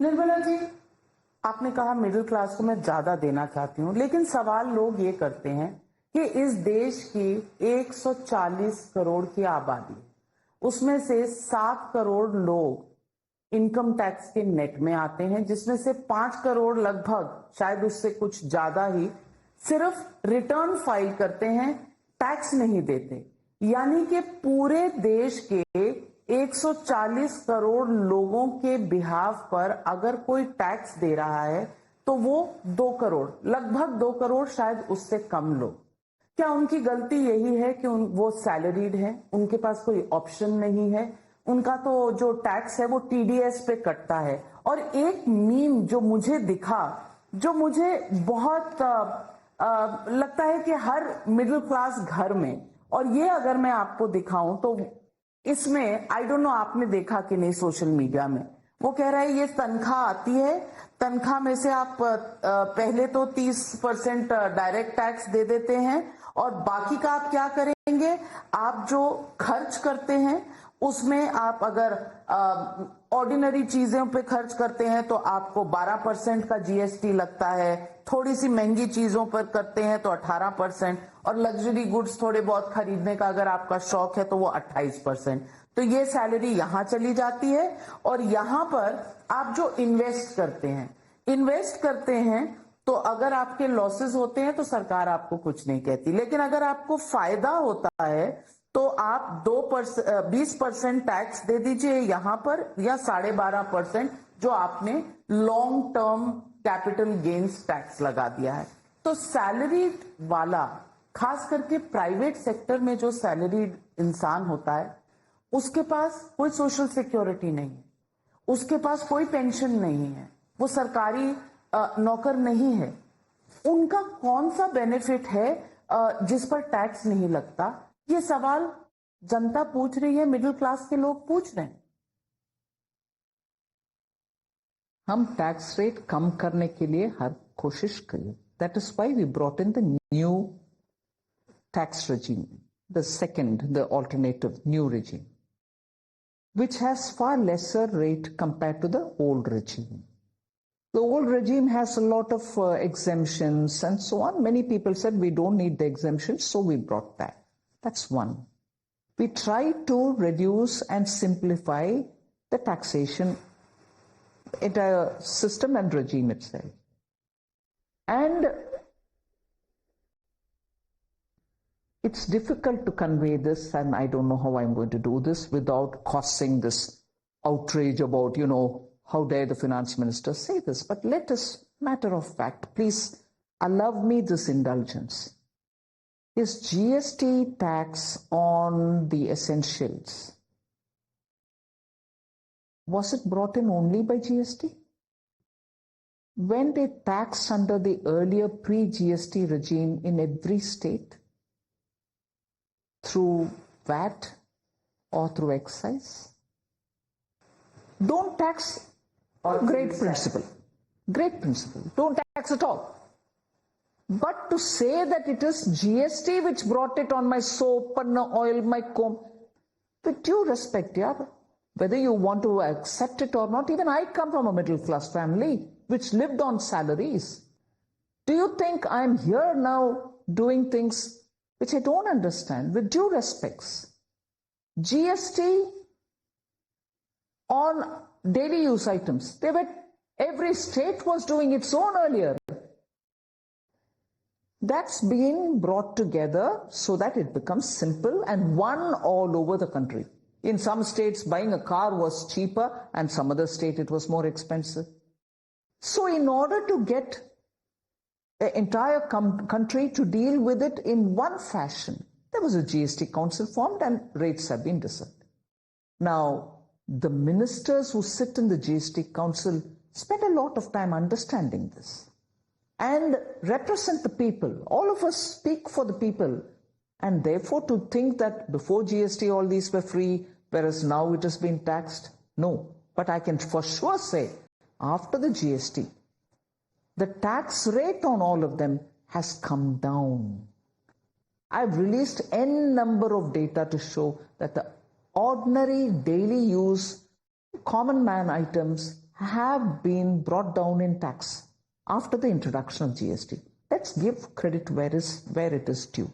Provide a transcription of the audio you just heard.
निर्मला जी, आपने कहा middle class को मैं ज्यादा देना चाहती हूँ, लेकिन सवाल लोग ये करते हैं कि इस देश की 140 करोड़ की आबादी, उसमें से 7 करोड़ लोग इनकम टैक्स के नेट में आते हैं, जिसमें से 5 करोड़ लगभग, शायद उससे कुछ ज्यादा ही, सिर्फ रिटर्न फाइल करते हैं, टैक्स नहीं देते। यानी कि पूरे देश के 140 करोड़ लोगों के बिहाफ पर अगर कोई टैक्स दे रहा है तो वो 2 करोड़, लगभग 2 करोड़, शायद उससे कम लोग। क्या उनकी गलती यही है कि वो सैलरीड है, उनके पास कोई ऑप्शन नहीं है, उनका तो जो टैक्स है वो टीडीएस पे कटता है? और एक मीम जो मुझे दिखा, जो मुझे बहुत लगता है कि हर मिडिल क्लास घर में, और ये अगर मैं आपको दिखाऊं तो इसमें, आई डोंट नो आपने देखा कि नहीं सोशल मीडिया में, वो कह रहा है ये तनख्वाह आती है, तनख्वाह में से आप पहले तो 30% डायरेक्ट टैक्स दे देते हैं और बाकी का आप क्या करेंगे, आप जो खर्च करते हैं उसमें आप अगर ऑर्डिनरी चीजों पे खर्च करते हैं तो आपको 12% का जीएसटी लगता है, थोड़ी सी महंगी चीजों पर करते हैं तो 18%, और लग्जरी गुड्स थोड़े बहुत खरीदने का अगर आपका शौक है तो वो 28%। तो ये सैलरी यहां चली जाती है, और यहां पर आप जो इन्वेस्ट करते हैं तो अगर आपके लॉसेस होते हैं तो सरकार आपको कुछ नहीं कहती, लेकिन अगर आपको फायदा होता है तो आप 20% टैक्स दे दीजिए यहां पर, या 12.5% जो आपने long term capital gains tax लगा दिया है। तो सैलरीड वाला, खास करके प्राइवेट सेक्टर में जो सैलरीड इंसान होता है, उसके पास कोई सोशल सिक्योरिटी नहीं है, उसके पास कोई पेंशन नहीं है, वो सरकारी नौकर नहीं है। उनका कौन सा बेनिफिट है जिस पर टैक्स नहीं लगता? ये सवाल जनता पूछ रही है, मिडिल क्लास के लोग पूछ रहे हैं। हम टैक्स रेट कम करने के लिए हर कोशिश करें। That is why we brought in the new tax regime, the second, the alternative new regime, which has far lesser rate compared to the old regime. The old regime has a lot of exemptions and so on. Many people said we don't need the exemptions, so we brought that. That's one. We tried to reduce and simplify the taxation entire system and regime itself. And it's difficult to convey this, and I don't know how I'm going to do this without causing this outrage about, how dare the finance minister say this. But let us, matter of fact, please allow me this indulgence. Is GST tax on the essentials, was it brought in only by GST? When they taxed under the earlier pre-GST regime in every state through VAT or through excise? Don't tax. Great principle. Great principle. Don't tax at all. But to say that it is GST which brought it on my soap, panna oil, my comb, with due respect, yeah, whether you want to accept it or not, even I come from a middle class family which lived on salaries. Do you think I'm here now doing things which I don't understand? With due respects, GST on daily use items, every state was doing its own earlier. That's been brought together so that it becomes simple and one all over the country. In some states, buying a car was cheaper, and some other state it was more expensive. So in order to get the entire country to deal with it in one fashion, there was a GST council formed and rates have been decided. Now, the ministers who sit in the GST council spend a lot of time understanding this and represent the people. All of us speak for the people, and therefore to think that before GST all these were free, whereas now it has been taxed, no. But I can for sure say, after the GST, the tax rate on all of them has come down. I've released n number of data to show that the ordinary daily use common man items have been brought down in tax after the introduction of GST. Let's give credit where it is due.